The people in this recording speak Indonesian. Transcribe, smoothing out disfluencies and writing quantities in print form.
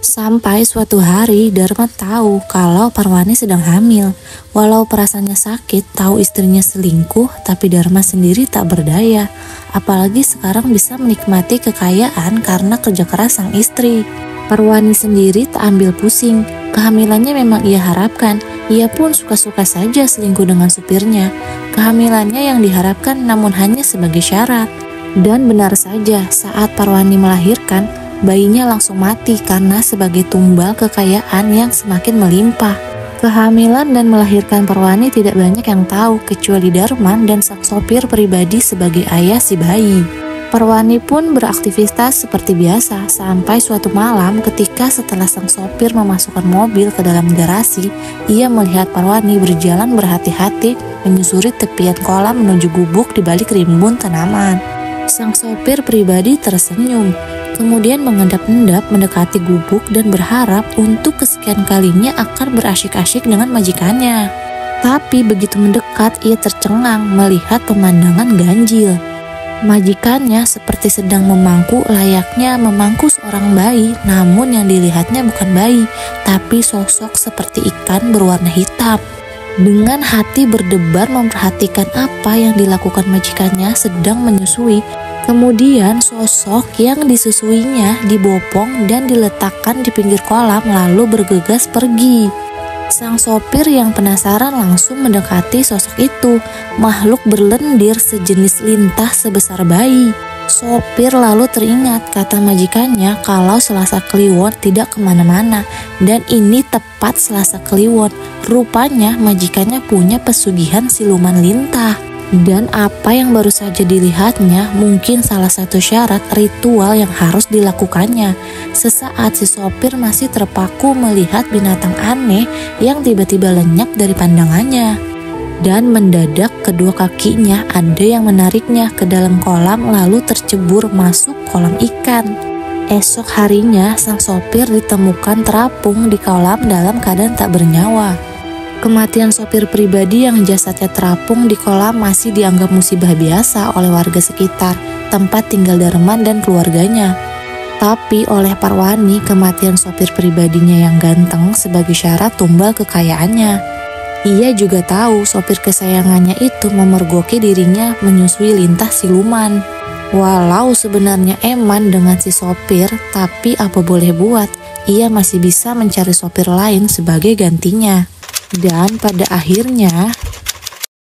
Sampai suatu hari Dharma tahu kalau Parwani sedang hamil. Walau perasaannya sakit, tahu istrinya selingkuh, tapi Dharma sendiri tak berdaya. Apalagi sekarang bisa menikmati kekayaan karena kerja keras sang istri. Parwani sendiri tak ambil pusing. Kehamilannya memang ia harapkan. Ia pun suka-suka saja selingkuh dengan supirnya. Kehamilannya yang diharapkan namun hanya sebagai syarat. Dan benar saja, saat Parwani melahirkan, bayinya langsung mati karena sebagai tumbal kekayaan yang semakin melimpah. Kehamilan dan melahirkan Parwani tidak banyak yang tahu kecuali Darman dan sang sopir pribadi sebagai ayah si bayi. Parwani pun beraktivitas seperti biasa sampai suatu malam ketika setelah sang sopir memasukkan mobil ke dalam garasi, ia melihat Parwani berjalan berhati-hati menyusuri tepian kolam menuju gubuk di balik rimbun tanaman. Sang sopir pribadi tersenyum, kemudian mengendap-endap mendekati gubuk dan berharap untuk kesekian kalinya akan berasyik-asyik dengan majikannya. Tapi begitu mendekat, ia tercengang melihat pemandangan ganjil. Majikannya seperti sedang memangku layaknya memangku seorang bayi, namun yang dilihatnya bukan bayi, tapi sosok seperti ikan berwarna hitam. Dengan hati berdebar memperhatikan apa yang dilakukan majikannya sedang menyusui. Kemudian sosok yang disusuinya dibopong dan diletakkan di pinggir kolam lalu bergegas pergi. Sang sopir yang penasaran langsung mendekati sosok itu, makhluk berlendir sejenis lintah sebesar bayi. Sopir lalu teringat kata majikannya kalau Selasa Kliwon tidak kemana-mana, dan ini tepat Selasa Kliwon. Rupanya majikannya punya pesugihan siluman lintah. Dan apa yang baru saja dilihatnya mungkin salah satu syarat ritual yang harus dilakukannya. Sesaat si sopir masih terpaku melihat binatang aneh yang tiba-tiba lenyap dari pandangannya. Dan mendadak kedua kakinya ada yang menariknya ke dalam kolam lalu tercebur masuk kolam ikan. Esok harinya sang sopir ditemukan terapung di kolam dalam keadaan tak bernyawa. Kematian sopir pribadi yang jasadnya terapung di kolam masih dianggap musibah biasa oleh warga sekitar, tempat tinggal Darman dan keluarganya. Tapi oleh Parwani, kematian sopir pribadinya yang ganteng sebagai syarat tumbal kekayaannya. Ia juga tahu sopir kesayangannya itu memergoki dirinya menyusui lintah siluman. Walau sebenarnya eman dengan si sopir, tapi apa boleh buat, ia masih bisa mencari sopir lain sebagai gantinya. Dan pada akhirnya